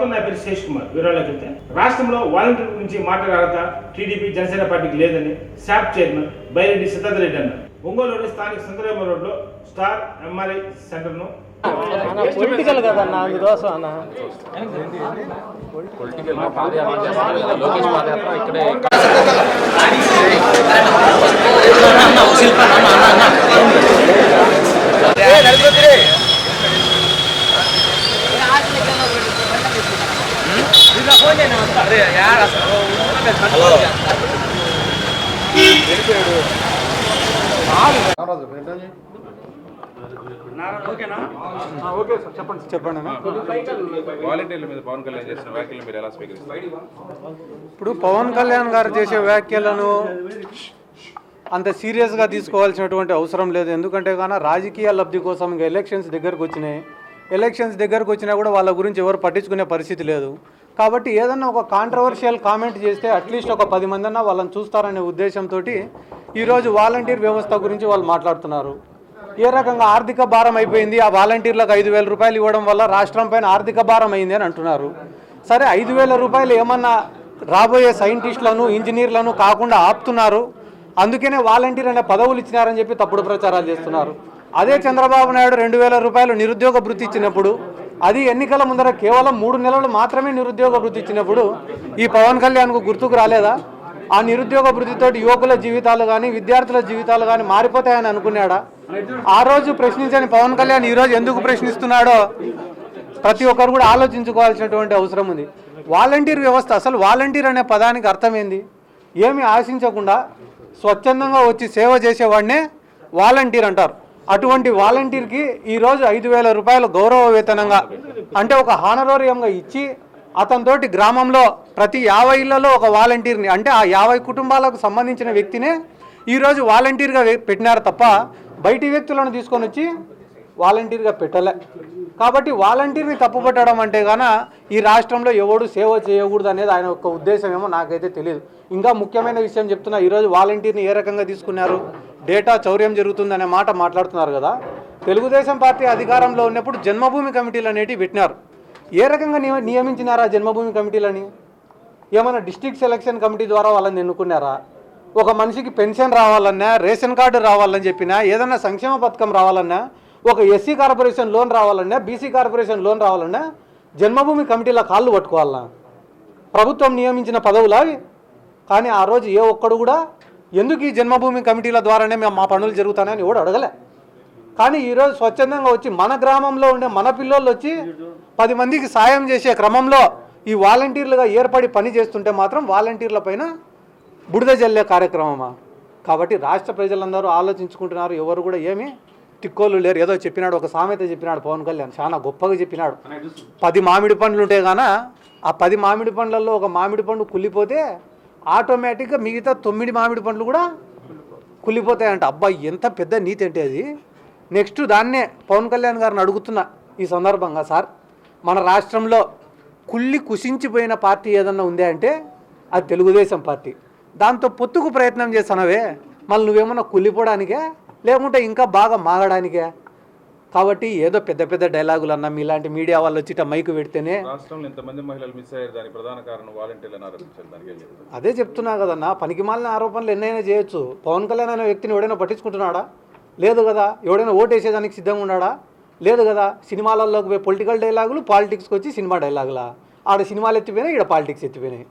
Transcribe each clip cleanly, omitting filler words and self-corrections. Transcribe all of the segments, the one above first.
స్వాగతం. నా పేరు శేష్ కుమార్. వివరాల్లోకి వెళ్తే రాష్ట్రంలో వాలంటీర్ గురించి మాట్లాడాలట టీడీపీ జనసేన పార్టీకి లేదని శాప్ చైర్మన్ బైరెడ్డి సిద్ధార్థరెడ్డి అన్నారు. ఒంగోలులోని స్థానిక సుందరమ్మ రోడ్లో స్టార్ ఎంఆర్ఐ సెంటర్ను పొలిటికల్ కదన్నా అందుకోసం అన్న పొలిటికల్ పాదయాత్ర లోకేష్ పాదయాత్ర ఇక్కడే చెప్పండి. వాలంటీర్ల మీద పవన్ కళ్యాణ్ చేసిన వ్యాఖ్యలు మీరు ఎలా స్వీకరిస్తారు? ఇప్పుడు పవన్ కళ్యాణ్ గారు చేసే వ్యాఖ్యలను అంత సీరియస్గా తీసుకోవాల్సినటువంటి అవసరం లేదు. ఎందుకంటే కానీ రాజకీయ లబ్ధి కోసం ఇంకా ఎలక్షన్స్ దగ్గరకు వచ్చినాయి. ఎలక్షన్స్ దగ్గరకు వచ్చినా కూడా వాళ్ళ గురించి ఎవరు పట్టించుకునే పరిస్థితి లేదు. కాబట్టి ఏదన్నా ఒక కాంట్రవర్షియల్ కామెంట్ చేస్తే అట్లీస్ట్ ఒక 10 మంది అన్నా వాళ్ళని చూస్తారనే ఉద్దేశంతో ఈరోజు వాలంటీర్ వ్యవస్థ గురించి వాళ్ళు మాట్లాడుతున్నారు. ఏ రకంగా ఆర్థిక భారం అయిపోయింది, ఆ వాలంటీర్లకు 5,000 రూపాయలు ఇవ్వడం వల్ల రాష్ట్రం పైన ఆర్థిక భారం అయింది అని అంటున్నారు. సరే 5,000 రూపాయలు ఏమన్నా రాబోయే సైంటిస్టులను ఇంజనీర్లను కాకుండా ఆపుతున్నారు, అందుకనే వాలంటీర్ అనే పదవులు ఇచ్చినారని చెప్పి తప్పుడు ప్రచారాలు చేస్తున్నారు. అదే చంద్రబాబు నాయుడు 2,000 రూపాయలు నిరుద్యోగ భృతి ఇచ్చినప్పుడు, అది ఎన్నికల ముందర కేవలం 3 నెలలు మాత్రమే నిరుద్యోగ భృతి ఇచ్చినప్పుడు ఈ పవన్ కళ్యాణ్కు గుర్తుకు రాలేదా? ఆ నిరుద్యోగ భృతితోటి యువకుల జీవితాలు కానీ విద్యార్థుల జీవితాలు కానీ మారిపోతాయని అనుకున్నాడా? ఆ రోజు ప్రశ్నించని పవన్ కళ్యాణ్ ఈరోజు ఎందుకు ప్రశ్నిస్తున్నాడో ప్రతి ఒక్కరు కూడా ఆలోచించుకోవాల్సినటువంటి అవసరం ఉంది. వాలంటీర్ వ్యవస్థ, అసలు వాలంటీర్ అనే పదానికి అర్థం ఏంది? ఏమి ఆశించకుండా స్వచ్ఛందంగా వచ్చి సేవ చేసేవాడినే వాలంటీర్ అంటారు. అటువంటి వాలంటీర్కి ఈరోజు 5,000 రూపాయలు గౌరవ వేతనంగా అంటే ఒక హానరోరియంగా ఇచ్చి అతనితోటి గ్రామంలో ప్రతి 50 ఇళ్లలో ఒక వాలంటీర్ని అంటే ఆ 50 కుటుంబాలకు సంబంధించిన వ్యక్తినే ఈరోజు వాలంటీర్గా పెట్టినారు తప్ప బయటి వ్యక్తులను తీసుకొని వచ్చి వాలంటీర్గా పెట్టలే. కాబట్టి వాలంటీర్ని తప్పుపట్టడం అంటే గాన ఈ రాష్ట్రంలో ఎవడు సేవ చేయకూడదు అనేది ఆయన యొక్క ఉద్దేశం ఏమో నాకైతే తెలియదు. ఇంకా ముఖ్యమైన విషయం చెప్తున్నా, ఈరోజు వాలంటీర్ని ఏ రకంగా తీసుకున్నారు, డేటా చౌర్యం జరుగుతుందనే మాట మాట్లాడుతున్నారు కదా. తెలుగుదేశం పార్టీ అధికారంలో ఉన్నప్పుడు జన్మభూమి కమిటీలు అనేటివి పెట్టినారు. ఏ రకంగా నియమించినారా జన్మభూమి కమిటీలని? ఏమైనా డిస్ట్రిక్ట్ సెలక్షన్ కమిటీ ద్వారా వాళ్ళని ఎన్నుకున్నారా? ఒక మనిషికి పెన్షన్ రావాలన్నా, రేషన్ కార్డు రావాలని చెప్పినా, ఏదైనా సంక్షేమ పథకం రావాలన్నా, ఒక ఎస్సీ కార్పొరేషన్ లోన్ రావాలన్నా, బీసీ కార్పొరేషన్ లోన్ రావాలన్నా జన్మభూమి కమిటీల కాళ్ళు పట్టుకోవాలన్నా? ప్రభుత్వం నియమించిన పదవులు అవి. కానీ ఆ రోజు ఏ ఒక్కడు కూడా ఎందుకు ఈ జన్మభూమి కమిటీల ద్వారానే మేము మా పనులు జరుగుతానని ఎవడు అడగలే. కానీ ఈరోజు స్వచ్ఛందంగా వచ్చి మన గ్రామంలో ఉండే మన పిల్లోళ్ళు వచ్చి 10 మందికి సాయం చేసే క్రమంలో ఈ వాలంటీర్లుగా ఏర్పడి పని చేస్తుంటే మాత్రం వాలంటీర్ల పైన బుడిద జల్లే కార్యక్రమమా? కాబట్టి రాష్ట్ర ప్రజలందరూ ఆలోచించుకుంటున్నారు. ఎవరు కూడా ఏమీ తిక్కోళ్ళు లేరు. ఏదో చెప్పినాడు, ఒక సామెత చెప్పినాడు పవన్ కళ్యాణ్, చాలా గొప్పగా చెప్పినాడు. 10 మామిడి పండ్లు ఉంటే గాన ఆ 10 మామిడి పండ్లలో ఒక మామిడి పండు కుళ్ళిపోతే ఆటోమేటిక్గా మిగతా 9 మామిడి పండ్లు కూడా కుళ్ళిపోతాయంట. అబ్బాయి ఎంత పెద్ద నీతి అంటే అది. నెక్స్ట్ దాన్నే పవన్ కళ్యాణ్ గారిని అడుగుతున్నా ఈ సందర్భంగా, సార్ మన రాష్ట్రంలో కుషించిపోయిన పార్టీ ఏదన్నా ఉందే అంటే అది తెలుగుదేశం పార్టీ. దాంతో పొత్తుకు ప్రయత్నం చేస్తున్నావే, మళ్ళీ నువ్వేమన్నా కుళ్ళిపోవడానికే లేకుంటే ఇంకా బాగా మాగడానికే? కాబట్టి ఏదో పెద్ద పెద్ద డైలాగులు అన్నా మీలాంటి మీడియా వాళ్ళు వచ్చి మైకు పెడితేనే రాష్ట్రంలో ఇంతమంది మహిళలు మిస్ అయ్యారు, దానికి ప్రధాన కారణం వాలంటీర్లను ఆరోపించారు. దానికి అదే చెప్తున్నా కదన్నా, పనికిమాలిన ఆరోపణలు ఎన్నైనా చేయొచ్చు. పవన్ కళ్యాణ్ అనే వ్యక్తిని ఎవడైనా పట్టించుకుంటున్నాడా? లేదు కదా. ఎవడైనా ఓటేసేదానికి సిద్ధంగా ఉన్నాడా? లేదు కదా. సినిమాలలోకి పోయి పొలిటికల్ డైలాగులు, పాలిటిక్స్కి వచ్చి సినిమా డైలాగులా. ఆడ సినిమాలు ఎత్తిపోయినాయి, ఇక్కడ పాలిటిక్స్ ఎత్తిపోయినాయి.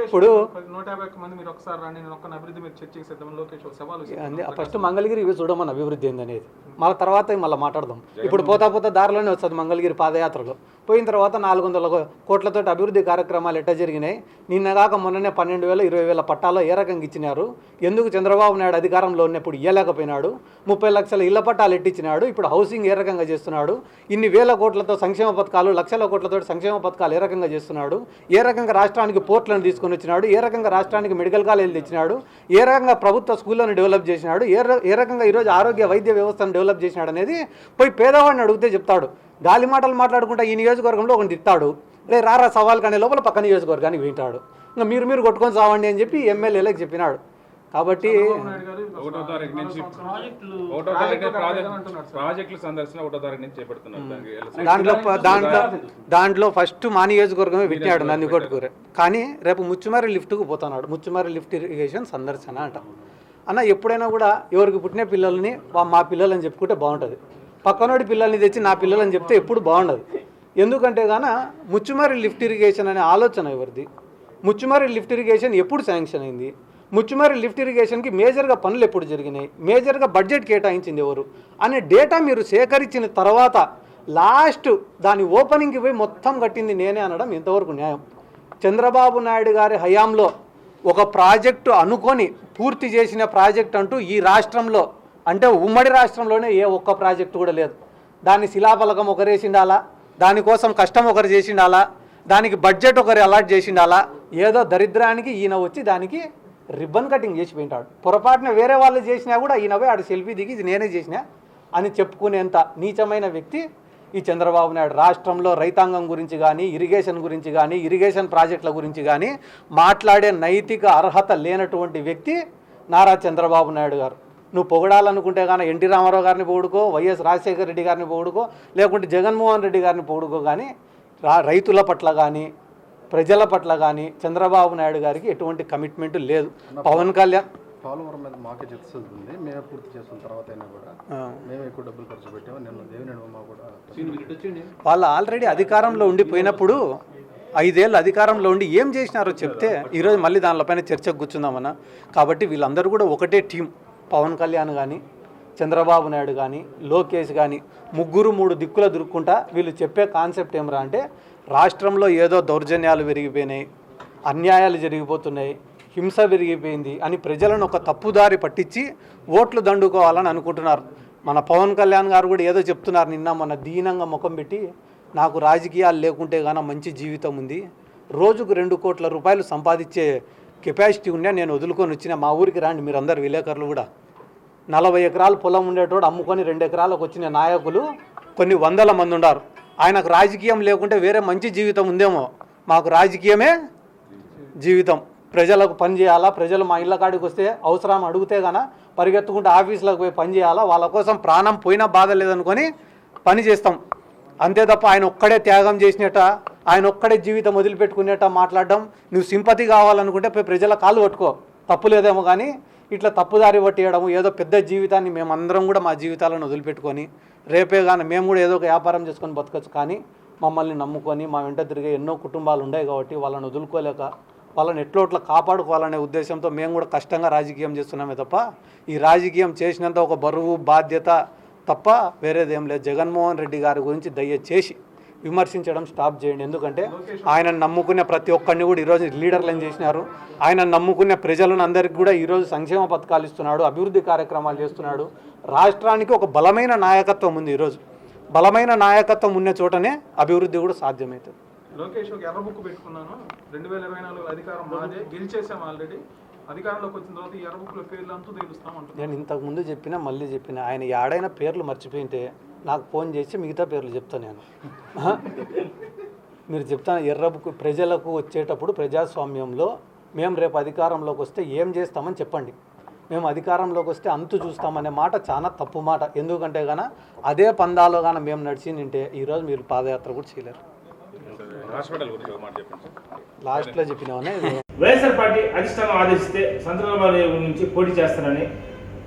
ఇప్పుడు 151 మంది మీరు ఒకసారి రండి, నేను ఒక్క అభివృద్ధి మీరు చర్చకి సిద్ధం. లోకేష్ సవాలు ఫస్ట్ మంగళగిరి ఇవి చూడమని అభివృద్ధి ఏందనేది, మళ్ళీ తర్వాత మళ్ళీ మాట్లాడదాం. ఇప్పుడు పోతా దారిలోనే వస్తుంది మంగళగిరి పాదయాత్రలో. పోయిన తర్వాత 400 కోట్లతో అభివృద్ధి కార్యక్రమాలు ఎట్లా జరిగినాయి, నిన్నగాక మొన్ననే 12,000 20,000 పట్టాలో ఏ రకంగా ఇచ్చినారు, ఎందుకు చంద్రబాబు నాయుడు అధికారంలో ఉన్నప్పుడు ఇవ్వలేకపోయినాడు, 30 లక్షల ఇళ్ల పట్టాలు ఎట్టించినాడు, ఇప్పుడు హౌసింగ్ ఏ రకంగా చేస్తున్నాడు, ఇన్ని వేల కోట్లతో సంక్షేమ పథకాలు, లక్షల కోట్లతో సంక్షేమ పథకాలు ఏ రకంగా చేస్తున్నాడు, ఏ రకంగా రాష్ట్రానికి పోర్ట్లను తీసుకొని వచ్చినాడు, ఏ రకంగా రాష్ట్రానికి మెడికల్ కాలేజీలు తెచ్చినాడు, ఏ రకంగా ప్రభుత్వ స్కూళ్ళను డెవలప్ చేసినాడు, ఏ రకంగా ఈరోజు ఆరోగ్య వైద్య వ్యవస్థను డెవలప్ చేసినాడు అనేది పోయి పేదవాడిని అడిగితే చెప్తాడు. గాలి మాటలు మాట్లాడుకుంటా ఈ నియోజకవర్గంలో ఒకటి తిట్టాడు, రే రారా సవాల్ కానీ లోపల పక్క నియోజకవర్గానికి వింటాడు. ఇంకా మీరు కొట్టుకొని సావండి అని చెప్పి ఎమ్మెల్యేలకు చెప్పినాడు. కాబట్టి చంద్రబాబు నాయుడు గారు ఒకటో తారీఖు నుంచి ప్రాజెక్టుల సందర్శన 1వ తారీఖు నుంచి చేపడుతున్నారు. దాంట్లో ఫస్ట్ మా నియోజకవర్గమే పెట్టినాడు నందికొట్కూరు. కానీ రేపు ముచ్చుమారి లిఫ్ట్కు పోతున్నాడు. ముచ్చుమారి లిఫ్ట్ ఇరిగేషన్ సందర్శన అంట. అన్న ఎప్పుడైనా కూడా ఎవరికి పుట్టిన పిల్లల్ని మా పిల్లలని చెప్పుకుంటే బాగుంటుంది. పక్కనోడి పిల్లల్ని తెచ్చి నా పిల్లలని చెప్తే ఎప్పుడు బాగుండదు. ఎందుకంటే గాన ముచ్చుమారి లిఫ్ట్ ఇరిగేషన్ అనే ఆలోచన ఎవరిది? ముచ్చుమారి లిఫ్ట్ ఇరిగేషన్ ఎప్పుడు శాంక్షన్ అయింది? ముచ్చుమారి లిఫ్ట్ ఇరిగేషన్కి మేజర్గా పనులు ఎప్పుడు జరిగినాయి? మేజర్గా బడ్జెట్ కేటాయించింది ఎవరు అనే డేటా మీరు సేకరించిన తర్వాత లాస్ట్ దాని ఓపెనింగ్కి పోయి మొత్తం కట్టింది నేనే అనడం ఎంతవరకు న్యాయం? చంద్రబాబు నాయుడు గారి హయాంలో ఒక ప్రాజెక్టు అనుకొని పూర్తి చేసిన ప్రాజెక్ట్ అంటూ ఈ రాష్ట్రంలో అంటే ఉమ్మడి రాష్ట్రంలోనే ఏ ఒక్క ప్రాజెక్టు కూడా లేదు. దాని శిలాఫలకం ఒకరేసిండాలా, దానికోసం కష్టం ఒకరు చేసిండాలా, దానికి బడ్జెట్ ఒకరు అలాట్ చేసిండాలా, ఏదో దరిద్రానికి ఈయన వచ్చి దానికి రిబ్బన్ కటింగ్ చేసి పోయింటాడు. పొరపాటున వేరే వాళ్ళు చేసినా కూడా ఈయన పోయి ఆడు సెల్ఫీ దిగి ఇది నేనే చేసినా అని చెప్పుకునేంత నీచమైన వ్యక్తి ఈ చంద్రబాబు నాయుడు. రాష్ట్రంలో రైతాంగం గురించి కానీ ఇరిగేషన్ గురించి కానీ ఇరిగేషన్ ప్రాజెక్టుల గురించి కానీ మాట్లాడే నైతిక అర్హత లేనటువంటి వ్యక్తి నారా చంద్రబాబు నాయుడు గారు. నువ్వు పొగడాలనుకుంటే కానీ ఎన్టీ రామారావు గారిని పొగుడుకో, వైఎస్ రాజశేఖర రెడ్డి గారిని పొగుడుకో, లేకుంటే జగన్మోహన్ రెడ్డి గారిని పొగుడుకో, కానీ రైతుల పట్ల కానీ ప్రజల పట్ల కానీ చంద్రబాబు నాయుడు గారికి ఎటువంటి కమిట్మెంట్ లేదు. పవన్ కళ్యాణ్ పోలవరం మీద మాకే చిత్తశుద్ధి, మేమే పూర్తి చేస్తున్న తర్వాత అయినా కూడా మేము ఎక్కువ డబ్బులు ఖర్చు పెట్టాము. నిన్న దేవినేని ఉమా కూడా వాళ్ళు ఆల్రెడీ అధికారంలో ఉండిపోయినప్పుడు 5 ఏళ్ళు అధికారంలో ఉండి ఏం చేసినారో చెప్తే ఈరోజు మళ్ళీ దానిపైన చర్చకు కూర్చుందామన్నా. కాబట్టి వీళ్ళందరూ కూడా ఒకటే టీం. పవన్ కళ్యాణ్ కానీ చంద్రబాబు నాయుడు కానీ లోకేష్ కానీ ముగ్గురు 3 దిక్కుల దురుక్కుంటా వీళ్ళు చెప్పే కాన్సెప్ట్ ఏమరా అంటే రాష్ట్రంలో ఏదో దౌర్జన్యాలు పెరిగిపోయినాయి, అన్యాయాలు జరిగిపోతున్నాయి, హింస పెరిగిపోయింది అని ప్రజలను ఒక తప్పుదారి పట్టించి ఓట్లు దండుకోవాలని అనుకుంటున్నారు. మన పవన్ కళ్యాణ్ గారు కూడా ఏదో చెప్తున్నారు నిన్న మన దీనంగా ముఖం పెట్టి, నాకు రాజకీయాలు లేకుంటే గాన మంచి జీవితం ఉంది, రోజుకు 2 కోట్ల రూపాయలు సంపాదించే కెపాసిటీ ఉన్నా నేను వదులుకొని వచ్చిన మా ఊరికి రాండి మీరందరు విలేకరులు కూడా. 40 ఎకరాలు పొలం ఉండేటోడు అమ్ముకొని 2 ఎకరాలకు వచ్చిన నాయకులు కొన్ని 100 మంది ఉన్నారు. ఆయనకు రాజకీయం లేకుంటే వేరే మంచి జీవితం ఉందేమో, మాకు రాజకీయమే జీవితం. ప్రజలకు పని చేయాలా, ప్రజలు మా ఇళ్ళ కాడికి వస్తే అవసరం అడిగితే గాన పరిగెత్తుకుంటే ఆఫీసులకు పోయి పని చేయాలా, వాళ్ళ కోసం ప్రాణం పోయినా బాధ లేదనుకొని పని చేస్తాం. అంతే తప్ప ఆయన ఒక్కడే త్యాగం చేసినట్ట, ఆయన ఒక్కడే జీవితం వదిలిపెట్టుకునేట మాట్లాడడం. నువ్వు సింపతి కావాలనుకుంటే పోయి ప్రజల కాళ్ళు పట్టుకో, తప్పు లేదేమో. కానీ ఇట్లా తప్పుదారి పట్టేయడము, ఏదో పెద్ద జీవితాన్ని మేమందరం కూడా మా జీవితాలను వదిలిపెట్టుకొని రేపే కానీ మేము కూడా ఏదో ఒక వ్యాపారం చేసుకొని బతకచ్చు. కానీ మమ్మల్ని నమ్ముకొని మా వెంట తిరిగే ఎన్నో కుటుంబాలు ఉన్నాయి కాబట్టి వాళ్ళని వదులుకోలేక వాళ్ళని ఎట్లా కాపాడుకోవాలనే ఉద్దేశంతో మేము కూడా కష్టంగా రాజకీయం చేస్తున్నామే తప్ప ఈ రాజకీయం చేసినంత ఒక బరువు బాధ్యత తప్ప వేరేదేం లేదు. జగన్మోహన్ రెడ్డి గారి గురించి దయచేసి విమర్శించడం స్టాప్ చేయండి. ఎందుకంటే ఆయన నమ్ముకునే ప్రతి ఒక్కరిని కూడా ఈరోజు లీడర్లను చేసినారు. ఆయన నమ్ముకునే ప్రజలను అందరికీ కూడా ఈరోజు సంక్షేమ పథకాలు ఇస్తున్నాడు, అభివృద్ధి కార్యక్రమాలు చేస్తున్నాడు. రాష్ట్రానికి ఒక బలమైన నాయకత్వం ఉంది. ఈరోజు బలమైన నాయకత్వం ఉన్న చోటనే అభివృద్ధి కూడా సాధ్యమవుతుంది. లోకేష్ ఒక ఎర్ర బుక్ పెట్టుకున్నాను, 2024 అధికారం మాదే, గెలిచేసాం ఆల్రెడీ, అధికారంలోకి వచ్చిన తర్వాత ఈ ఎర్ర బుక్లో పేర్లు అంతా తెలుస్తామంటారు. నేను ఇంతకుముందు చెప్పినా మళ్ళీ చెప్పినా, ఆయన ఏడైనా పేర్లు మర్చిపోయింటే నాకు ఫోన్ చేసి మిగతా పేర్లు చెప్తాను నేను. మీరు చెప్తాను ఎర్ర బుక్ ప్రజలకు వచ్చేటప్పుడు ప్రజాస్వామ్యంలో మేము రేపు అధికారంలోకి వస్తే ఏం చేస్తామని చెప్పండి, మేము అధికారంలోకి వస్తే అంతు చూస్తామనే మాట చాలా తప్పు మాట. ఎందుకంటే గాన అదే పందాలో గాన మేము నడిచిందంటే ఈరోజు మీరు పాదయాత్ర కూడా చేయలేరు. లాస్ట్లో చెప్పినామనే వైఎస్ఆర్ పార్టీ అధిష్టానం ఆదేశిస్తే సంతరామారావు నుంచి పోటీ చేస్తానని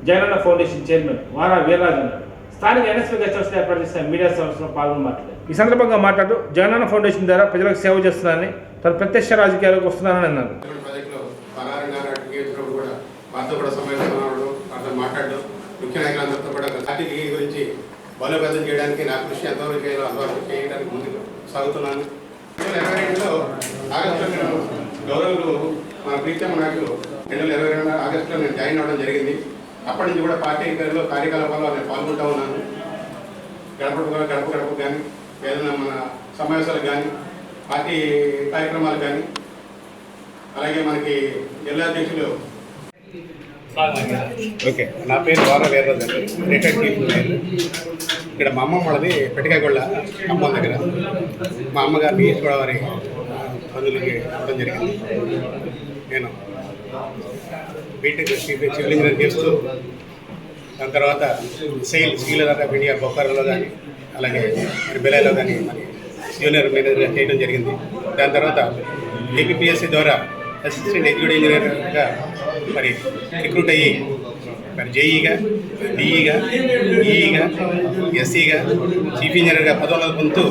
జగనన్న ఫౌండేషన్ చైర్మన్ వారా వీర్రాజు అన్నారు. స్థానిక ఎన్ఎస్పీ గెస్ట్ హౌస్లో ఏర్పాటు చేసిన మీడియా సమావేశంలో పాల్గొని మాట్లాడారు. ఈ సందర్భంగా మాట్లాడుతూ జగనన్న ఫౌండేషన్ ద్వారా ప్రజలకు సేవ చేస్తున్నారని, తన ప్రత్యక్ష రాజకీయాలకు వస్తున్నారని అన్నారు. ముఖ్య నాయకులందరితో కూడా పార్టీ గురించి బలోపేతం చేయడానికి నా కృషి ఎంతవరకు చేయాలో అంతవరకు చేయడానికి ముందుకు సాగుతున్నాను. 2022లో ఆగస్టులో నేను గౌరవులు మన ప్రీతమ నాయకులు 2022 ఆగస్టులో నేను జాయిన్ అవ్వడం జరిగింది. అప్పటి నుంచి కూడా పార్టీ కార్యకలాపాల్లో నేను పాల్గొంటూ ఉన్నాను. గడప కానీ ఏదైనా మన సమావేశాలకు కానీ పార్టీ కార్యక్రమాలు కానీ, అలాగే మనకి జిల్లా అధ్యక్షులు ఓకే, నా పేరు వారా వీర్రాజు అండి, రిటైర్డ్ చీఫ్ ఇంజనీర్. ఇక్కడ మా అమ్మమ్మ వాళ్ళది పెట్టికాయగొళ్ళ అమ్మమ్మ దగ్గర. మా అమ్మగారిని ఈస్ట్ గోదావరి పనులకి రావడం జరిగింది. నేను బీటెక్ సివిల్ ఇంజనీర్ చేస్తూ దాని తర్వాత స్టీల్ అథారిటీ ఆఫ్ ఇండియా బొక్కారోలో కానీ అలాగే మరి బెలాలో కానీ మరి జూనియర్ మేనేజర్గా చేయడం జరిగింది. దాని తర్వాత ఏపీఎస్సీ ద్వారా అసిస్టెంట్ ఎగ్జిక్యూటివ్ ఇంజనీర్గా మరి రిక్రూట్ అయ్యి మరి జేఈగా, డిఈగా, ఈఈగా, ఎస్సీగా, చీఫ్ ఇంజనీర్గా పదవులను పొందుతూ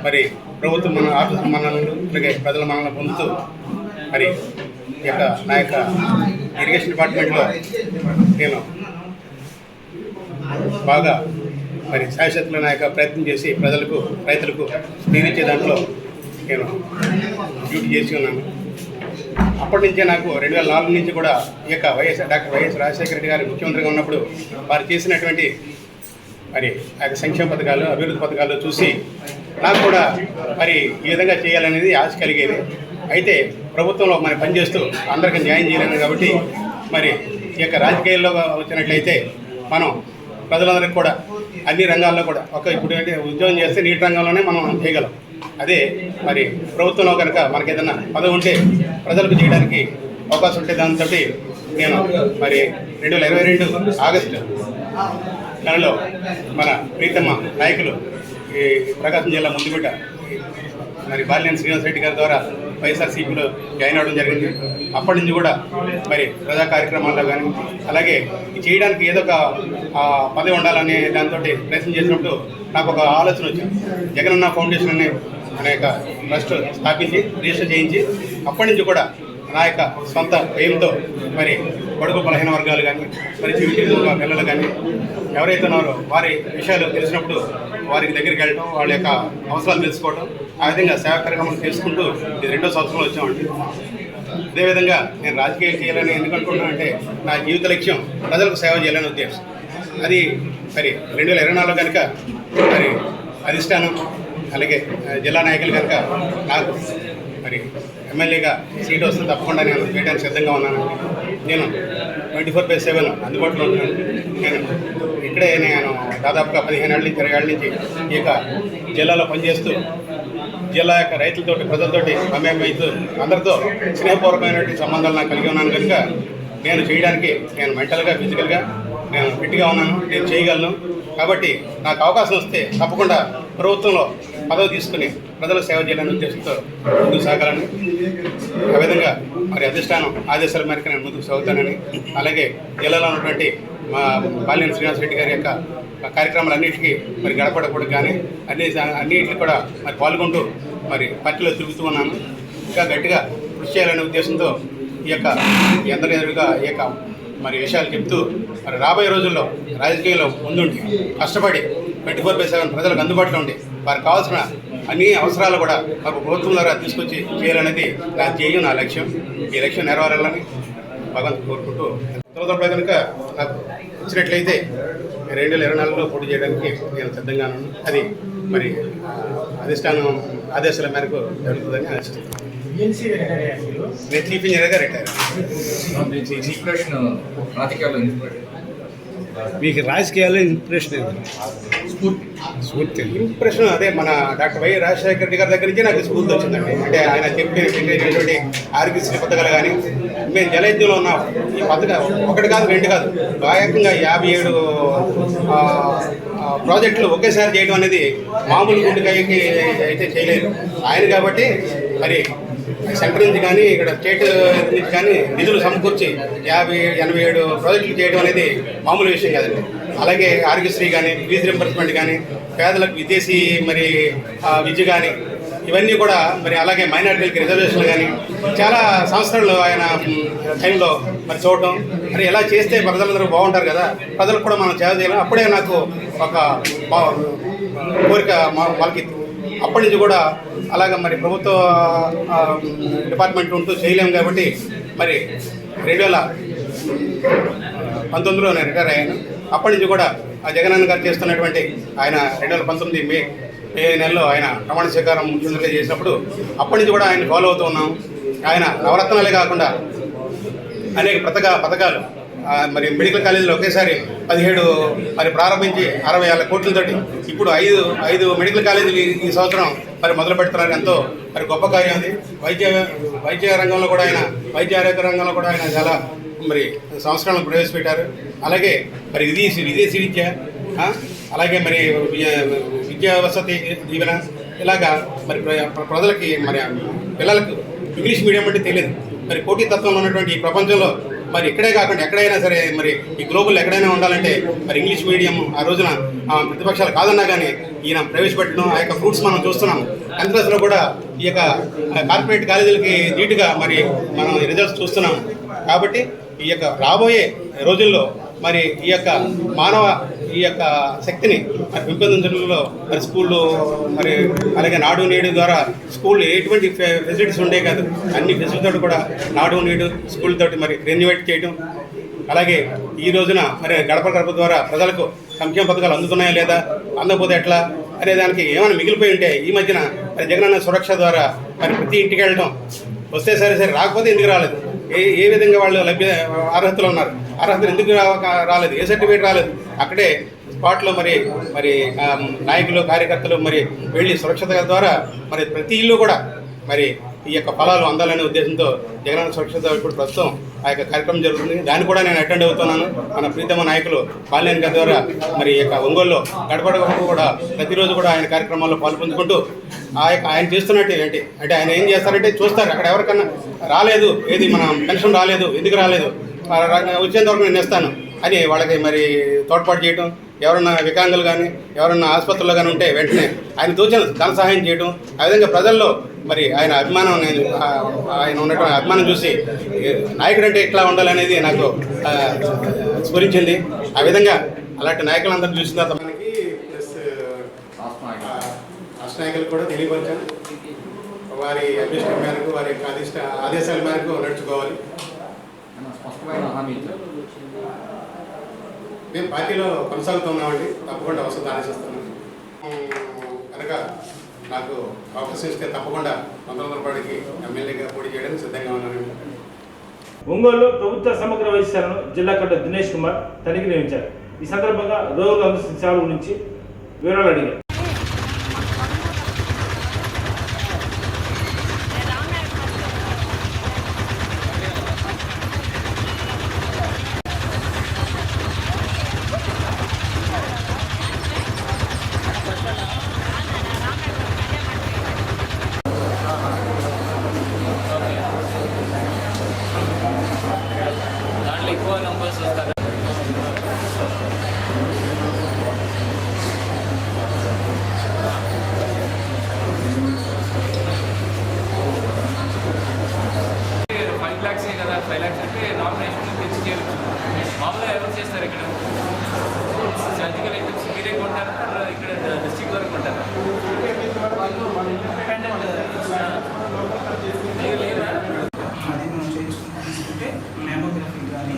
మరి ప్రభుత్వం మన ఆఫీస్ మనల్ని అలాగే ప్రజల మనల్ని పొందుతూ మరి నా యొక్క ఇరిగేషన్ డిపార్ట్మెంట్లో నేను బాగా మరి శాశ్వతలో నా యొక్క ప్రయత్నం చేసి ప్రజలకు రైతులకు నీరిచ్చే దాంట్లో నేను డ్యూటీ చేసి ఉన్నాను. అప్పటి నుంచే నాకు 2004 నుంచి కూడా ఈ యొక్క డాక్టర్ వైఎస్ రాజశేఖర రెడ్డి గారు ముఖ్యమంత్రిగా ఉన్నప్పుడు వారు చేసినటువంటి మరి ఆ యొక్క సంక్షేమ పథకాలు, అభివృద్ధి పథకాలు చూసి నాకు కూడా మరి ఈ విధంగా చేయాలనేది ఆశ కలిగేది. అయితే ప్రభుత్వంలో మరి పనిచేస్తూ అందరికీ న్యాయం చేయలేను కాబట్టి మరి ఈ యొక్క రాజకీయాల్లో వచ్చినట్లయితే మనం ప్రజలందరికీ కూడా అన్ని రంగాల్లో కూడా ఇప్పుడు ఉద్యోగం చేస్తే నీటి రంగంలోనే మనం చేయగలం. అదే మరి ప్రభుత్వంలో కనుక మనకి ఏదైనా పదవి ఉంటే ప్రజలకు చేయడానికి అవకాశం ఉంటే దాంతో నేను మరి 2022 ఆగస్టు నెలలో మన ప్రీతమ్మ నాయకులు ఈ ప్రకాశం జిల్లా ముందుగుట్ట మరి బాలినేని శ్రీనివాస్ రెడ్డి గారి ద్వారా వైఎస్ఆర్సీపీలో జాయిన్ అవ్వడం జరిగింది. అప్పటి నుంచి కూడా మరి ప్రజా కార్యక్రమాల్లో కానీ అలాగే చేయడానికి ఏదో ఒక పదవి ఉండాలనే దాంతో ప్రయత్నం చేసినప్పుడు నాకు ఒక ఆలోచన వచ్చింది. జగనన్న ఫౌండేషన్ అనే యొక్క ట్రస్ట్ స్థాపించి రిజిస్టర్ చేయించి అప్పటి నుంచి కూడా నా యొక్క సొంత వ్యయంతో మరి బడుగు బలహీన వర్గాలు కానీ మరి పిల్లలు కానీ ఎవరైతే ఉన్నారో వారి విషయాలు తెలిసినప్పుడు వారికి దగ్గరికి వెళ్ళడం, వాళ్ళ యొక్క అవసరాలు తెలుసుకోవడం, ఆ విధంగా సేవా కార్యక్రమాలు చేసుకుంటూ ఇది 2వ సంవత్సరంలో వచ్చామండి. అదేవిధంగా నేను రాజకీయాలు చేయాలని ఎందుకు అనుకుంటున్నానంటే నా జీవిత లక్ష్యం ప్రజలకు సేవ చేయాలని ఉద్దేశం. అది మరి 2024లో కనుక మరి అధిష్టానం అలాగే జిల్లా నాయకులు కనుక నాకు మరి ఎమ్మెల్యేగా సీట్ వస్తే తప్పకుండా నేను చేయడానికి సిద్ధంగా ఉన్నాను. నేను 24/7 అందుబాటులో ఉంటున్నాను. నేను ఇక్కడే నేను దాదాపుగా 15 ఏళ్ళ నుంచి 20 ఏళ్ళ నుంచి ఈ యొక్క జిల్లాలో పనిచేస్తూ జిల్లా యొక్క రైతులతోటి ప్రజలతోటి మమేకమైతూ అందరితో స్నేహపూర్వకమైనటువంటి సంబంధాలు నాకు కలిగి ఉన్నాను కనుక నేను చేయడానికి నేను మెంటల్గా ఫిజికల్గా నేను ఫిట్గా ఉన్నాను, నేను చేయగలను. కాబట్టి నాకు అవకాశం వస్తే తప్పకుండా ప్రభుత్వంలో పదవి తీసుకుని ప్రజలకు సేవ చేయాలనే ఉద్దేశంతో ముందుకు సాగాలని, ఆ విధంగా మరి అధిష్టానం ఆదేశాల మేరకు నేను ముందుకు సాగుతానని, అలాగే జిల్లాలో ఉన్నటువంటి మా బాలినేని శ్రీనివాస్ రెడ్డి గారి యొక్క కార్యక్రమాలన్నింటికీ మరి గడపడకూడదు కానీ అన్నింటికి కూడా మరి పాల్గొంటూ మరి పార్టీలో తిరుగుతూ ఉన్నాను. ఇంకా గట్టిగా కృషి చేయాలనే ఉద్దేశంతో ఈ యొక్క అందరి ఎదురుగా ఈ యొక్క మరి విషయాలు చెప్తూ మరి రాబోయే రోజుల్లో రాజకీయాల్లో ముందుండి కష్టపడి 24/7 ప్రజలకు అందుబాటులో ఉండి వారికి కావాల్సిన అన్ని అవసరాలు కూడా మాకు ప్రభుత్వం ద్వారా తీసుకొచ్చి చేయాలనేది నా ధ్యేయం, నా లక్ష్యం. ఈ లక్ష్యం నెరవేరాలని భగవంతుడు కోరుకుంటూ ఉత్తరప్రదేశ్ కనుక నాకు వచ్చినట్లయితే 2024లో పోటీ చేయడానికి నేను సిద్ధంగా ఉన్నాను. అది మరి అధిష్టానం ఆదేశాల మేరకు జరుగుతుందని ఆశిస్తున్నాను. నేను చీఫ్ ఇంజనీర్గా రిటైర్. మీకు రాజకీయాల్లో ఇంప్రెషన్ స్ఫూర్తి ఇంప్రెషన్ అదే మన డాక్టర్ వై రాజశేఖర రెడ్డి గారి దగ్గర నుంచి నాకు స్ఫూర్తి వచ్చిందండి. అంటే ఆయన చెప్పినటువంటి ఆరోగ్యశ్రీ పథకాలు కానీ మేము జలయజ్ఞంలో ఉన్న ఈ పథకాలు 1 కాదు 2 కాదు ఏకంగా 57 ప్రాజెక్టులు ఒకేసారి చేయడం అనేది మామూలు గుండెకాయకి అయితే చేయలేదు ఆయన. కాబట్టి మరి సెంటర్ నుంచి కానీ ఇక్కడ స్టేట్ నుంచి కానీ నిధులు సమకూర్చి 87 ప్రాజెక్టులు చేయడం అనేది మామూలు విషయం కాదండి. అలాగే ఆరోగ్యశ్రీ కానీ, ఫీజు రింబర్స్మెంట్ కానీ, పేదలకు విదేశీ మరి విద్య కానీ ఇవన్నీ కూడా మరి అలాగే మైనారిటీలకి రిజర్వేషన్లు కానీ చాలా సంవత్సరాలు ఆయన టైంలో మరి చూడటం, మరి ఎలా చేస్తే ప్రజలందరూ బాగుంటారు కదా, ప్రజలకు కూడా మనం సేవ చేయాలి. అప్పుడే నాకు ఒక కోరిక వాళ్ళకి అప్పటి నుంచి కూడా అలాగ మరి ప్రభుత్వ డిపార్ట్మెంట్ ఉంటూ చేయలేము కాబట్టి మరి 2019లో నేను రిటైర్ అయ్యాను. అప్పటి నుంచి కూడా ఆ జగనన్న గారు చేస్తున్నటువంటి ఆయన 2019 మే నెలలో ఆయన ప్రమాణ స్వీకారం ముఖ్యమంత్రిగా చేసినప్పుడు అప్పటి నుంచి కూడా ఆయన ఫాలో అవుతూ ఉన్నాం. ఆయన నవరత్నాలే కాకుండా అనేక పథకాలు మరి మెడికల్ కాలేజీలో ఒకేసారి 17 మరి ప్రారంభించి 60 కోట్లతోటి ఇప్పుడు 5 మెడికల్ కాలేజీలు ఈ సంవత్సరం మరి మొదలు పెడుతున్నారు. ఎంతో మరి గొప్ప కార్యం అది. వైద్య రంగంలో కూడా ఆయన వైద్య ఆరోగ్య రంగంలో కూడా ఆయన చాలా మరి సంస్కరణలు ప్రవేశపెట్టారు. అలాగే మరి విదేశీ విద్య, అలాగే మరి విద్యా వసతి దీవెన, ఇలాగా మరి ప్రజలకి మరి పిల్లలకు ఇంగ్లీష్ మీడియం అంటే తెలియదు. మరి పోటీతత్వంలో ఉన్నటువంటి ఈ ప్రపంచంలో మరి ఇక్కడే కాకుండా ఎక్కడైనా సరే మరి ఈ గ్లోబల్ ఎక్కడైనా ఉండాలంటే మరి ఇంగ్లీష్ మీడియం ఆ రోజున ప్రతిపక్షాలు కాదన్నా కానీ ఈయన ప్రవేశపెట్టడం, ఆ యొక్క ఫ్రూట్స్ మనం చూస్తున్నాం. ఎంట్రన్స్లో కూడా ఈ యొక్క కార్పొరేట్ కాలేజీలకి ధీటుగా మరి మనం రిజల్ట్స్ చూస్తున్నాం. కాబట్టి ఈ యొక్క రాబోయే రోజుల్లో మరి ఈ యొక్క మానవ ఈ యొక్క శక్తిని మరి పెంపొందించడంలో మరి స్కూళ్ళు మరి అలాగే నాడు నేడు ద్వారా స్కూల్ ఎటువంటి ఫెసిలిటీస్ ఉండే కాదు, అన్ని ఫెసిలిటీతో కూడా నాడు నేడు స్కూల్ తోటి మరి రెన్యువేట్ చేయడం, అలాగే ఈ రోజున మరి గడప గడప ద్వారా ప్రజలకు సంక్షేమ పథకాలు అందుతున్నాయా లేదా, అందకపోతే ఎట్లా అనే దానికి ఏమైనా మిగిలిపోయి ఉంటే ఈ మధ్యన మరి జగనన్న సురక్ష ద్వారా మరి ప్రతి ఇంటికి వెళ్ళడం, వస్తే సరే రాకపోతే ఎందుకు రాలేదు, ఏ విధంగా వాళ్ళు అర్హతలు ఉన్నారు, అర్హతలు ఎందుకు రాలేదు, ఏ సర్టిఫికేట్ రాలేదు, అక్కడే స్పాట్లో మరి నాయకులు కార్యకర్తలు మరి వెళ్ళి సురక్షత ద్వారా మరి ప్రతి ఇల్లు కూడా మరి ఈ యొక్క ఫలాలు అందాలనే ఉద్దేశంతో జగనన్న సురక్షిత ఇప్పుడు ప్రస్తుతం ఆ యొక్క కార్యక్రమం జరుగుతుంది. దాన్ని కూడా నేను అటెండ్ అవుతున్నాను. మన ప్రీతమ నాయకులు బాలినేని గారి ద్వారా మరి ఈ యొక్క ఒంగోలులో గడపడ కూడా ప్రతిరోజు కూడా ఆయన కార్యక్రమాల్లో పాల్పంచుకుంటూ ఆయన చేస్తున్నట్టు ఏంటి అంటే ఆయన ఏం చేస్తారంటే చూస్తారు, అక్కడ ఎవరికన్నా రాలేదు, ఏది మన పెన్షన్ రాలేదు, ఎందుకు రాలేదు, వచ్చేంత వరకు నేను ఇస్తాను అని వాళ్ళకి మరి తోడ్పాటు చేయడం, ఎవరన్నా వికలాంగులు కానీ ఎవరన్నా ఆసుపత్రుల్లో కానీ ఉంటే వెంటనే ఆయన తోచిన ధన సహాయం చేయడం, ఆ విధంగా ప్రజల్లో మరి ఆయన అభిమానం, ఆయన ఉన్నటువంటి అభిమానం చూసి నాయకుడు అంటే ఇట్లా ఉండాలనేది నాకు స్ఫురించింది. ఆ విధంగా అలాంటి నాయకులందరూ చూసిన తర్వాత మనకి ప్లస్ రాష్ట్ర నాయకులు కూడా తెలియపరిచాను. వారి అభ్యర్థన మేరకు వారి యొక్క ఆదేశాల మేరకు నడుచుకోవాలి. మేము పార్టీలో కొనసాగుతున్నామండి, తప్పకుండా వస్తుంది ఆలోచిస్తున్నాం కనుక నాకు అవకాశం ఇస్తే తప్పకుండా 1900 ఎమ్మెల్యేగా పోటీ చేయడానికి సిద్ధంగా ఉన్నానండి. ఒంగోలులో ప్రభుత్వ సమగ్ర వైద్యశాలను జిల్లా కలెక్టర్ దినేష్ కుమార్ తనిఖీ నిర్వహించారు. ఈ సందర్భంగా రోగుల అందిస్తున్న సేవల గురించి వివరాలు అడిగారు. మామూలుగా ఎవరు చేస్తారు ఇక్కడ సర్జికల్ ఐటమ్స్ మీరే కొంటారా ఇక్కడ డిస్ట్రిక్ట్ వరకు కొంటారా లేదా అది మనం చేసుకుంటే మ్యామోగ్రఫీ కానీ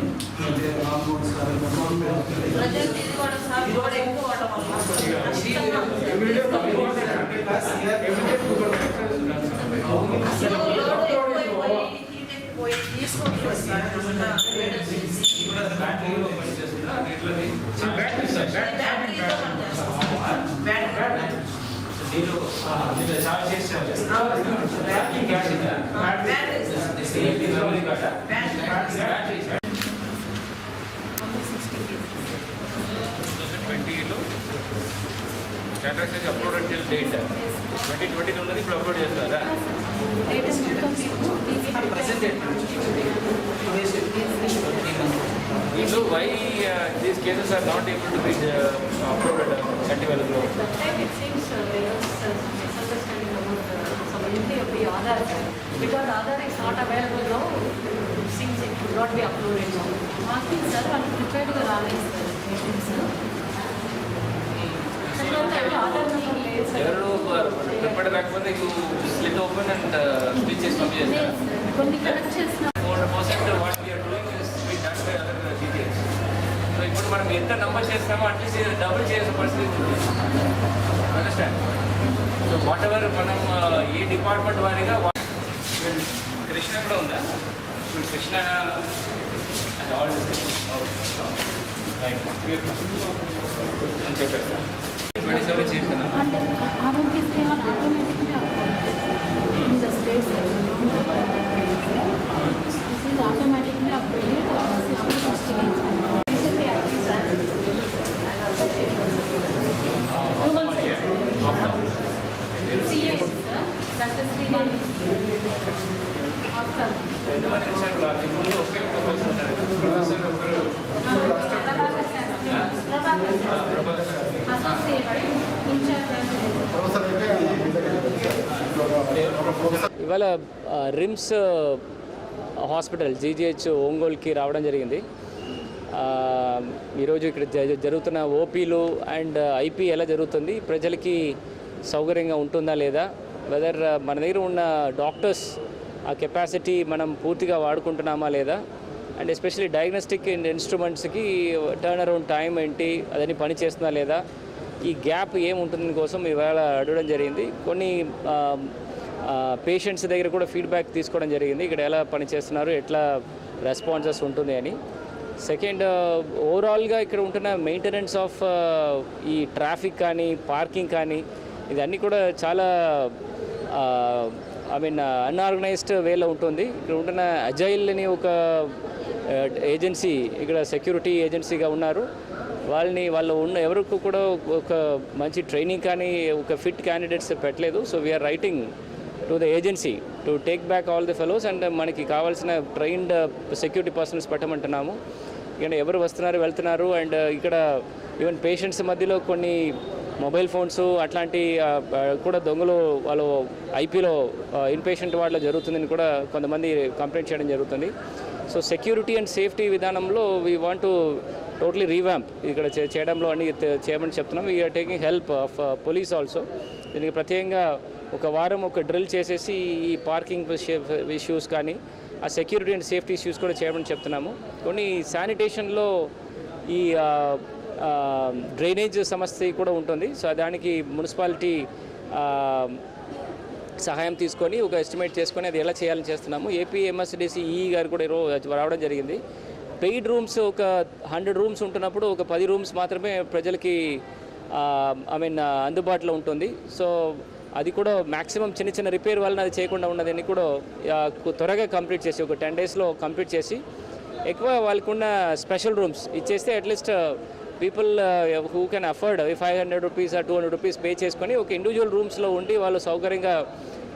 స్టాటస్ అప్లోడ్ అంటిల్ డేట్ 2020 ఉన్నది ఇప్పుడు అప్లోడ్ చేస్తారా? So why these cases are not able to be uploaded Chandigarh? It seems there is some misunderstanding about some entry of the Aadhaar because Aadhaar is not available now. It seems it could not be uploaded now. Marking sir, I am prepared to run sir. ఎవరు prepared కాకపోతే you slit open and switch చేసి పంపించేస్తారు. కొన్ని connect చేసిన 4% what we are doing is be done by other details. So ఇప్పుడు మనం ఎంత number చేస్తామో అట్లీస్ట్ డబుల్ చేయాల్సిన పరిస్థితి ఉంది. అండర్స్టాండ్? సో వాట్ ఎవర్ మనం ఏ డిపార్ట్మెంట్ వారిగా కృష్ణ కూడా ఉందా? కృష్ణ ఆల్ రైట్ అని చెప్పేస్తా 27 చేస్తున్నా. Aarogyasri automatically associate incharge. Professor అయితే మీ దగ్గర ఒక ప్రొఫెసర్ ఇవాళ రిమ్స్ హాస్పిటల్ జీజీహెచ్ ఒంగోలుకి రావడం జరిగింది. ఈరోజు ఇక్కడ జరుగుతున్న ఓపీలు అండ్ ఐపీ ఎలా జరుగుతుంది, ప్రజలకి సౌకర్యంగా ఉంటుందా లేదా, వెదర్ మన దగ్గర ఉన్న డాక్టర్స్ ఆ కెపాసిటీ మనం పూర్తిగా వాడుకుంటున్నామా లేదా, అండ్ ఎస్పెషల్లీ డయాగ్నోస్టిక్ ఇన్స్ట్రుమెంట్స్కి టర్న్ అరౌండ్ టైం ఏంటి, అదని పని చేస్తుందా లేదా, ఈ గ్యాప్ ఏముంటుంది కోసం ఇవాళ అడగడం జరిగింది. కొన్ని పేషెంట్స్ దగ్గర కూడా ఫీడ్బ్యాక్ తీసుకోవడం జరిగింది, ఇక్కడ ఎలా పనిచేస్తున్నారు, ఎట్లా రెస్పాన్సెస్ ఉంటుంది అని. సెకండ్, ఓవరాల్గా ఇక్కడ ఉంటున్న మెయింటెనెన్స్ ఆఫ్ ఈ ట్రాఫిక్ కానీ పార్కింగ్ కానీ ఇదన్నీ కూడా చాలా అన్ఆర్గనైజ్డ్ వేలో ఉంటుంది. ఇక్కడ ఉంటున్న అజైల్ అని ఒక ఏజెన్సీ ఇక్కడ సెక్యూరిటీ ఏజెన్సీగా ఉన్నారు. వాళ్ళు ఉన్న ఎవరికి కూడా ఒక మంచి ట్రైనింగ్ కానీ ఒక ఫిట్ క్యాండిడేట్స్ పెట్టలేదు. So we are writing to the agency to take back all the fellows and మనకి కావాల్సిన ట్రైన్డ్ సెక్యూరిటీ పర్సన్స్ పెట్టమంటున్నాము. ఇక్కడ ఎవరు వస్తున్నారు వెళ్తున్నారు, అండ్ ఇక్కడ ఈవెన్ పేషెంట్స్ మధ్యలో కొన్ని మొబైల్ ఫోన్స్ అట్లాంటి కూడా దొంగలు వాళ్ళు ఐపీలో ఇన్పేషెంట్ వాళ్ళ జరుగుతుందని కూడా కొంతమంది కంప్లైంట్ చేయడం జరుగుతుంది. సో సెక్యూరిటీ అండ్ సేఫ్టీ విధానంలో we want to totally revamp ఇక్కడ చేయడంలో అన్ని చేయమని చెప్తున్నాం. We are taking help of police also. దీనికి ప్రత్యేకంగా ఒక వారం ఒక డ్రిల్ చేసేసి ఈ పార్కింగ్ ఇష్యూస్ కానీ ఆ సెక్యూరిటీ అండ్ సేఫ్టీ ఇష్యూస్ కూడా చేయమని చెప్తున్నాము. కొన్ని శానిటేషన్లో ఈ డ్రైనేజ్ సమస్య కూడా ఉంటుంది. సో దానికి మున్సిపాలిటీ సహాయం తీసుకొని ఒక ఎస్టిమేట్ చేసుకొని అది ఎలా చేయాలని చేస్తున్నాము. ఏపీ ఎంఎస్డిసి గారు కూడా రావడం జరిగింది. పెయిడ్ రూమ్స్ ఒక 100 రూమ్స్ ఉంటున్నప్పుడు ఒక 10 రూమ్స్ మాత్రమే ప్రజలకి అందుబాటులో ఉంటుంది. సో అది కూడా మ్యాక్సిమం చిన్న చిన్న రిపేర్ వలన అది చేయకుండా ఉన్నదని కూడా త్వరగా కంప్లీట్ చేసి ఒక 10 డేస్లో కంప్లీట్ చేసి ఎక్కువ వాళ్ళకున్న స్పెషల్ రూమ్స్ ఇచ్చేస్తే at least people who can afford 500 rupees 200 rupees pay చేసుకొని ఒక ఇండివిజువల్ రూమ్స్లో ఉండి వాళ్ళు సౌకర్యంగా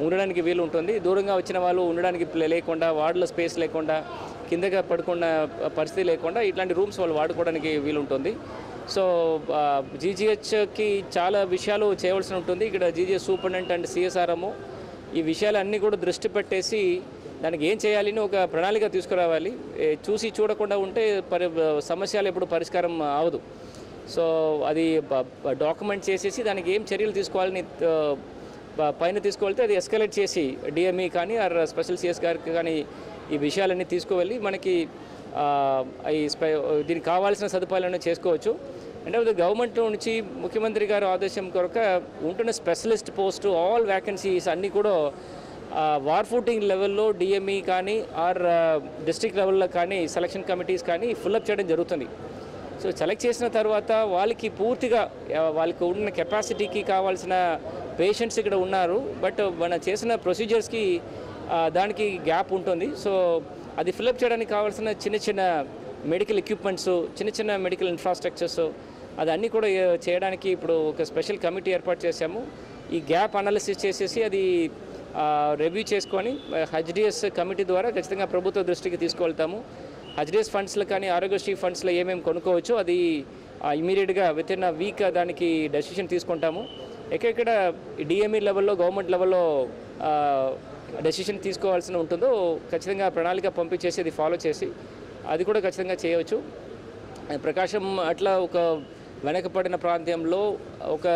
ఉండడానికి వీలు ఉంటుంది. దూరంగా వచ్చిన వాళ్ళు ఉండడానికి లేకుండా, వార్డులో స్పేస్ లేకుండా, కిందగా పడుకున్న పరిస్థితి లేకుండా ఇట్లాంటి రూమ్స్ వాళ్ళు వాడుకోవడానికి వీలుంటుంది. సో జీజీహెచ్కి చాలా విషయాలు చేయవలసి ఉంటుంది. ఇక్కడ జీజీహెచ్ సూపరింటెండెంట్ అండ్ సిఎస్ఆర్ఎం ఈ విషయాలన్నీ కూడా దృష్టి పెట్టేసి దానికి ఏం చేయాలని ఒక ప్రణాళిక తీసుకురావాలి. చూసి చూడకుండా ఉంటే సమస్యలు ఎప్పుడు పరిష్కారం అవ్వదు. సో అది డాక్యుమెంట్ చేసేసి దానికి ఏం చర్యలు తీసుకోవాలని పైన తీసుకువెళ్తే అది ఎస్కలేట్ చేసి డిఎంఈ కానీ ఆర్ స్పెషల్ సిఎస్ గారికి కానీ ఈ విషయాలన్నీ తీసుకువెళ్ళి మనకి దీనికి కావాల్సిన సదుపాయాలను చేసుకోవచ్చు. అంటే గవర్నమెంట్ నుంచి ముఖ్యమంత్రి గారు ఆదేశం కొరక ఉంటున్న స్పెషలిస్ట్ పోస్టు ఆల్ వ్యాకెన్సీస్ అన్నీ కూడా వార్ ఫుటింగ్ లెవెల్లో డిఎంఈ కానీ ఆర్ డిస్ట్రిక్ట్ లెవెల్లో కానీ సెలక్షన్ కమిటీస్ కానీ ఫుల్అప్ చేయడం జరుగుతుంది. సో సెలెక్ట్ చేసిన తర్వాత వాళ్ళకి పూర్తిగా వాళ్ళకి ఉన్న కెపాసిటీకి కావాల్సిన పేషెంట్స్ ఇక్కడ ఉన్నారు. బట్ మన చేసిన ప్రొసీజర్స్కి దానికి గ్యాప్ ఉంటుంది. సో అది ఫిల్అప్ చేయడానికి కావాల్సిన చిన్న చిన్న మెడికల్ ఎక్విప్మెంట్స్, చిన్న చిన్న మెడికల్ ఇన్ఫ్రాస్ట్రక్చర్స్ అదన్నీ కూడా చేయడానికి ఇప్పుడు ఒక స్పెషల్ కమిటీ ఏర్పాటు చేశాము. ఈ గ్యాప్ అనాలిసిస్ చేసేసి అది రివ్యూ చేసుకొని హెచ్డిఎస్ కమిటీ ద్వారా ఖచ్చితంగా ప్రభుత్వ దృష్టికి తీసుకువెళ్తాము. హెచ్డిఎస్ ఫండ్స్లో కానీ ఆరోగ్యశ్రీ ఫండ్స్లో ఏమేమి కొనుక్కోవచ్చు అది ఇమీడియట్గా విత్ ఇన్ వీక్ దానికి డెసిషన్ తీసుకుంటాము. ఎక్కడెక్కడ డిఎంఈ లెవెల్లో గవర్నమెంట్ లెవెల్లో డెసిషన్ తీసుకోవాల్సి ఉంటుందో ఖచ్చితంగా ప్రణాళిక పంపించేసి అది ఫాలో చేసి అది కూడా ఖచ్చితంగా చేయవచ్చు. ప్రకాశం అట్లా ఒక వెనకబడిన ప్రాంతంలో ఒక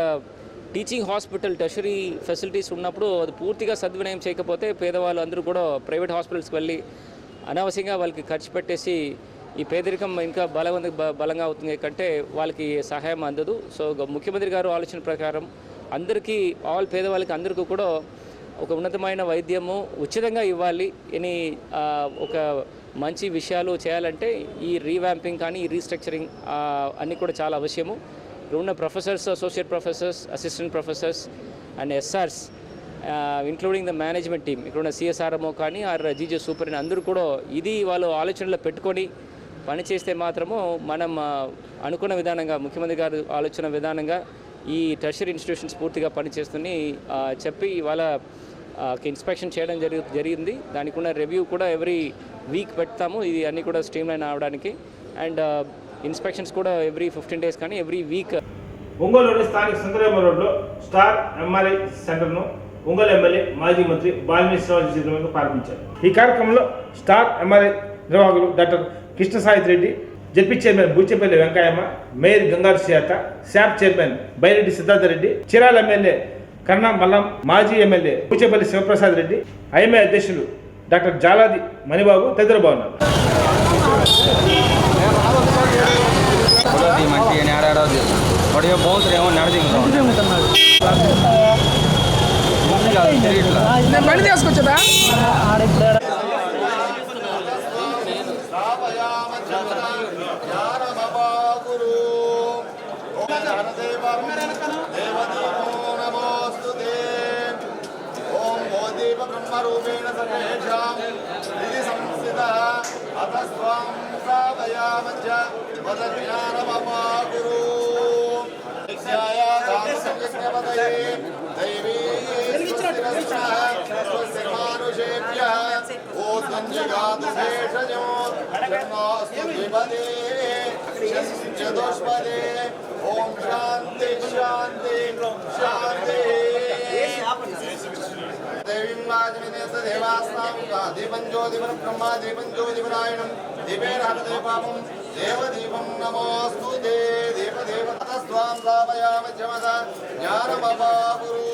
టీచింగ్ హాస్పిటల్ టెర్షరీ ఫెసిలిటీస్ ఉన్నప్పుడు అది పూర్తిగా సద్వినియోగం చేయకపోతే పేదవాళ్ళు అందరూ కూడా ప్రైవేట్ హాస్పిటల్స్కి వెళ్ళి అనవసరంగా వాళ్ళకి ఖర్చు పెట్టేసి ఈ పేదరికం ఇంకా బలంగా అవుతుంది కంటే వాళ్ళకి సహాయం అందదు. సో ముఖ్యమంత్రి గారు ఆలోచన ప్రకారం అందరికీ పేదవాళ్ళకి అందరికీ కూడా ఒక ఉన్నతమైన వైద్యము ఉచితంగా ఇవ్వాలి అని ఒక మంచి విషయాలు చేయాలంటే ఈ రీవ్యాంపింగ్ కానీ ఈ రీస్ట్రక్చరింగ్ అన్నీ కూడా చాలా అవశ్యము. ఇక్కడ ఉన్న professors, associate professors, assistant professors and ఎస్ఆర్స్ including the management team, ఇక్కడ ఉన్న సిఎస్ఆర్ఎంఓ కానీ ఆర్ జీజీ సూపరింటెండెంట్ అందరూ కూడా ఇది వాళ్ళు ఆలోచనలో పెట్టుకొని పనిచేస్తే మాత్రము మనం అనుకున్న విధానంగా ముఖ్యమంత్రి గారు ఆలోచన విధానంగా ఈ టెర్షరీ ఇన్స్టిట్యూషన్స్ పూర్తిగా పనిచేస్తుంది చెప్పి ఇవాళ ఇన్స్పెక్షన్ చేయడం జరిగింది. దానికి ఉన్న రివ్యూ కూడా ఎవ్రీ వీక్ పెడతాము. ఇది అన్నీ కూడా స్ట్రీమ్లైన్ అవడానికి. అండ్ ఇన్స్పెక్షన్స్ కూడా ఎవ్రీ 15 days కానీ ఎవ్రీ వీక్. ఒంగోలులోని స్థానిక సుందరమ్మ రోడ్లో స్టార్ ఎంఆర్ఐ సెంటర్ను ఒంగోలు ఎమ్మెల్యే మాజీ మంత్రి బాలినేని శ్రీనివాస్ చేతులకు ప్రారంభించారు. ఈ కార్యక్రమంలో స్టార్ ఎంఆర్ఐ నిర్వాహకులు doctor Krishna Saith Reddy, ZP chairman Buchchipalli Venkayamma, mayor గంగారు సియాత, SAAP chairman Byreddy Siddhartha Reddy, Chirala MLA కన్నా మల్లం, మాజీ ఎమ్మెల్యే బుచ్చిపల్లి శివప్రసాద్ రెడ్డి, ఐఎంఏ అధ్యక్షులు డాక్టర్ జాలాది మణిబాబు తదితరులు బాగున్నారు. బ్రహ్మరూపేణ సర్వేషాం ఇది సంస్థితః అతస్త్వం శ్రావయామచ్చ వదజ్ఞానమపాకురు విద్యాయ దానసంయజ్ఞపదయే దైవీ స్వస్తిరస్నః స్వస్తిర్మానుషేభ్యః ఓత్కంజిగాతు శేషజో శర్ణోస్తు ద్విపదే చతుష్పదే ఓం శాంతి శాంతి శాంతి. దేవీం వాజమినేత దేవాస్తాం దీపం జ్యోతివర బ్రహ్మ దీపం జ్యోతివరాయణం దీపేన హరదే పాపం దేవదీపం నమోస్తు తే దేవదేవ తస్వాం శ్రావయామి జమద జ్ఞానమపాకురు.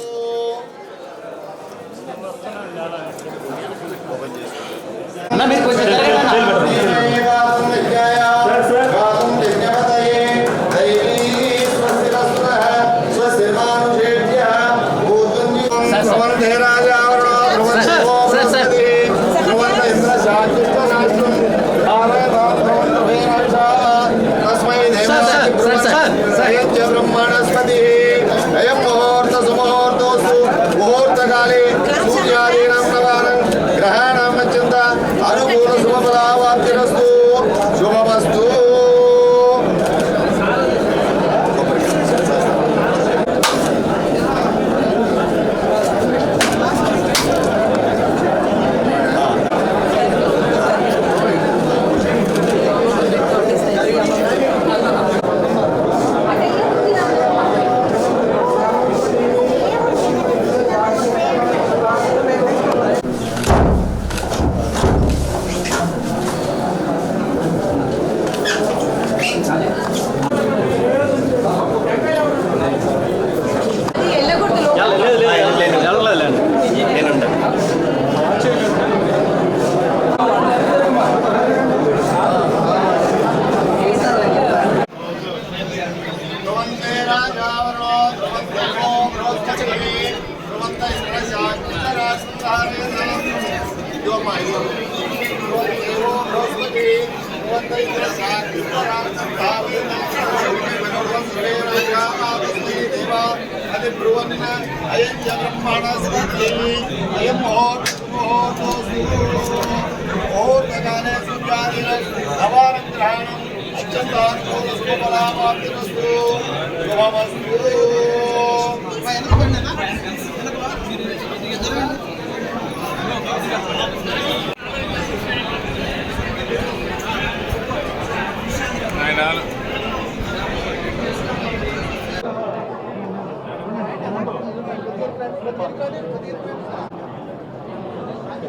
బ్రహ్మణస్పతి అయం ముహూర్త సుముహూర్తోస్తు ముహూర్తకాలే సూర్యాదీనాం నవానం గ్రహాణాం అత్యంత అనుకూల శుభఫలావాప్తిరస్తు శుభమస్తు.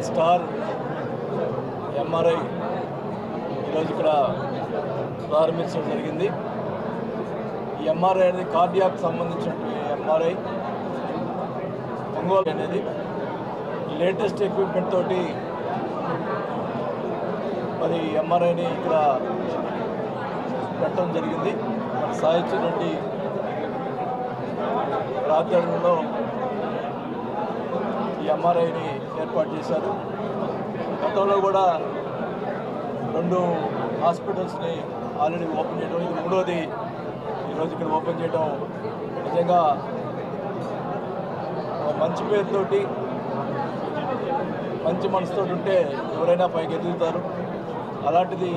స్టార్ ఎంఆర్ఐ ఈరోజు ఇక్కడ ప్రారంభించడం జరిగింది. ఈ ఎంఆర్ఐ అనేది కార్డియాక్ సంబంధించినటువంటి ఎంఆర్ఐ. ఒంగోలు అనేది లేటెస్ట్ ఎక్విప్మెంట్ తోటి మరి ఎంఆర్ఐని ఇక్కడ పెట్టడం జరిగింది. మన సాహిత్యం నుండి రాజ్యాంగంలో ఈ ఎంఆర్ఐని ఏర్పాటు చేశారు. గతంలో కూడా 2 హాస్పిటల్స్ని ఆల్రెడీ ఓపెన్ చేయడం, ఇది 3వది ఈరోజు ఇక్కడ ఓపెన్ చేయడం నిజంగా మంచి పేరుతోటి మంచి మనసుతో ఉంటే ఎవరైనా పైకి ఎదుగుతారు. అలాంటిది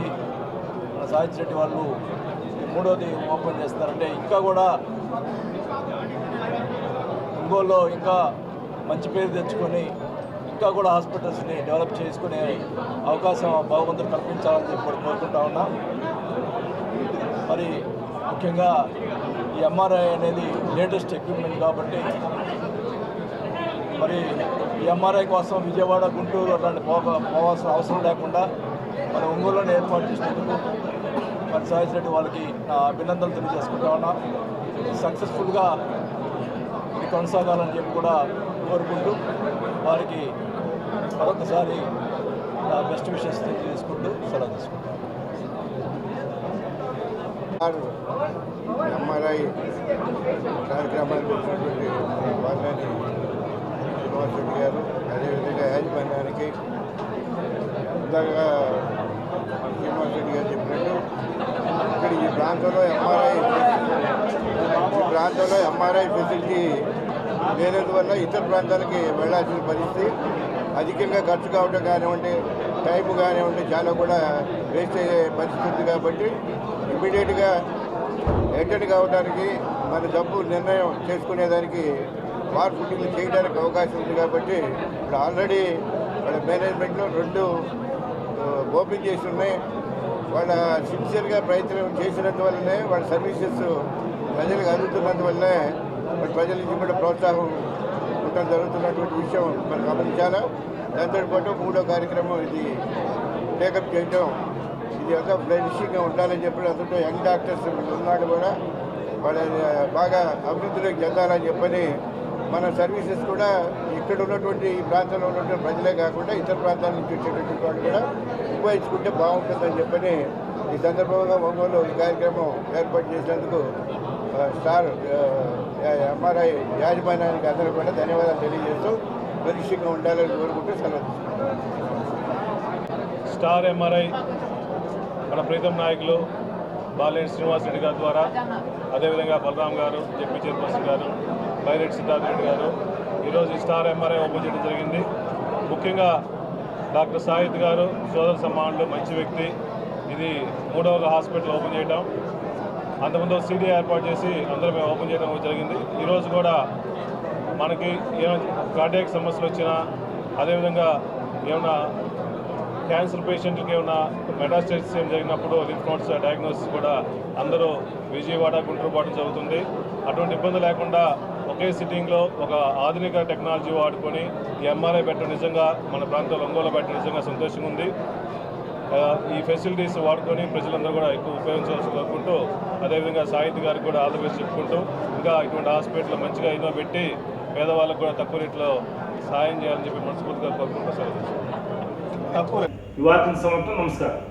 మన సాహిత్య రెడ్డి వాళ్ళు 3వది ఓపెన్ చేస్తారంటే ఇంకా కూడా ఒంగోలులో ఇంకా మంచి పేరు తెచ్చుకొని ఇంకా కూడా హాస్పిటల్స్ని డెవలప్ చేసుకునే అవకాశం భగవంతుడు కల్పించాలని చెప్పి కోరుకుంటా ఉన్నా. మరి ముఖ్యంగా ఈ ఎంఆర్ఐ అనేది లేటెస్ట్ ఎక్విప్మెంట్ కాబట్టి మరి ఈ ఎంఆర్ఐ కోసం విజయవాడ, గుంటూరు అట్లాంటి పోవాల్సిన అవసరం లేకుండా మన ఒంగోలులోనే ఏర్పాటు చేసినందుకు మరి సాయి రెడ్డి వాళ్ళకి నా అభినందనలు తెలియజేసుకుంటా ఉన్నా. సక్సెస్ఫుల్గా ఇది కొనసాగాలని చెప్పి కూడా కోరుకుంటూ వారికి మరొకసారి నా బెస్ట్ విషెస్ తెలియజేసుకుంటూ సెలవు తీసుకుంటాను. ఎంఆర్ఐ కార్యక్రమానికి వచ్చినటువంటి వాళ్ళని శ్రీనివాస్ రెడ్డి గారు, అదేవిధంగా యాజమాన్యానికి ఇందాక శ్రీనివాస్ రెడ్డి గారు చెప్పినట్టు ఇక్కడ ఈ ప్రాంతంలో ఎంఆర్ఐ ఫెసిలిటీ లేనందువల్ల ఇతర ప్రాంతాలకి వెళ్లాల్సిన పరిస్థితి, అధికంగా ఖర్చు కావడం కానివ్వండి, టైం కానివ్వండి చాలా కూడా వేస్ట్ అయ్యే పరిస్థితి ఉంది. కాబట్టి ఇమ్మీడియట్గా అటెండ్ కావడానికి మన డబ్బు నిర్ణయం చేసుకునేదానికి మార్పుటింగ్లు చేయడానికి అవకాశం ఉంది. కాబట్టి ఇప్పుడు ఆల్రెడీ వాళ్ళ మేనేజ్మెంట్లో 2 ఓపెన్ చేసి ఉన్నాయి. వాళ్ళ సిన్సియర్గా ప్రయత్నం చేసినందువల్లనే వాళ్ళ సర్వీసెస్ ప్రజలకు అందుతున్నందువల్లే వాళ్ళ ప్రజల నుంచి కూడా ప్రోత్సాహం ఉండటం జరుగుతున్నటువంటి విషయం మనం గమనించాలా. దాంతో పాటు 3వ కార్యక్రమం ఇది టేకప్ చేయటం, ఇది అంతా ఫ్రెండ్షిప్గా ఉండాలని చెప్పి అందులో యంగ్ డాక్టర్స్ ఉన్నాడు కూడా వాళ్ళ బాగా అభివృద్ధిలోకి చెందాలని చెప్పని మన సర్వీసెస్ కూడా ఇక్కడ ఉన్నటువంటి ఈ ప్రాంతంలో ఉన్నటువంటి ప్రజలే కాకుండా ఇతర ప్రాంతాల నుంచి వచ్చేటటువంటి వాళ్ళు కూడా ఉపయోగించుకుంటే బాగుంటుందని చెప్పని ఈ సందర్భంగా ఒంగోలు ఈ కార్యక్రమం ఏర్పాటు చేసినందుకు స్టార్ ఎంఆర్ఐ యాజమాన్యానికి అందరూ కూడా ధన్యవాదాలు తెలియజేస్తూ పరీక్షగా ఉండాలని కోరుకుంటూ సెలవు తీసుకుంటారు. స్టార్ ఎంఆర్ఐ మన ప్రీతం నాయకులు బాలినేని శ్రీనివాస్ రెడ్డి గారి ద్వారా, అదేవిధంగా బలరాం గారు, జెడ్పీ చైర్పర్సన్ గారు, బైరెడ్డి సిద్ధార్థ రెడ్డి గారు ఈరోజు ఈ స్టార్ ఎంఆర్ఐ ఓపెన్ చేయడం జరిగింది. ముఖ్యంగా డాక్టర్ సాయిత్ గారు సోదర సమానులు, మంచి వ్యక్తి. ఇది 3వ హాస్పిటల్ ఓపెన్ చేయడం, అంతకుముందు సిటీ ఏర్పాటు చేసి అందరూ మేము ఓపెన్ చేయడం జరిగింది. ఈరోజు కూడా మనకి ఏమైనా కార్డియాక్ సమస్యలు వచ్చినా, అదేవిధంగా ఏమైనా క్యాన్సర్ పేషెంట్లకి ఏమైనా మెటాస్టైటిస్ ఏం జరిగినప్పుడు లింఫ్ నోడ్స్ డయాగ్నోసిస్ కూడా అందరూ విజయవాడ, గుంటూరు పాటు జరుగుతుంది. అటువంటి ఇబ్బంది లేకుండా ఒకే సిట్టింగ్లో ఒక ఆధునిక టెక్నాలజీ వాడుకొని ఈ ఎంఆర్ఐ పెట్టడం నిజంగా మన ప్రాంతంలో ఒంగోలు పెట్టడం నిజంగా సంతోషంగా ఉంది. ఈ ఫెసిలిటీస్ వాడుకొని ప్రజలందరూ కూడా ఎక్కువ ఉపయోగించాల్సి కోరుకుంటూ, అదేవిధంగా సాహిత్య గారికి కూడా ఆల్ ది బెస్ట్ చెప్పుకుంటూ, ఇంకా ఇటువంటి హాస్పిటల్ మంచిగా ఎన్నో పెట్టి పేదవాళ్ళకు కూడా తక్కువ రేట్లో సాయం చేయాలని చెప్పి మనస్ఫూర్తిగా కోరుకుంటూ సెలవు. ఈ వార్తల సమాప్తం. నమస్కారం.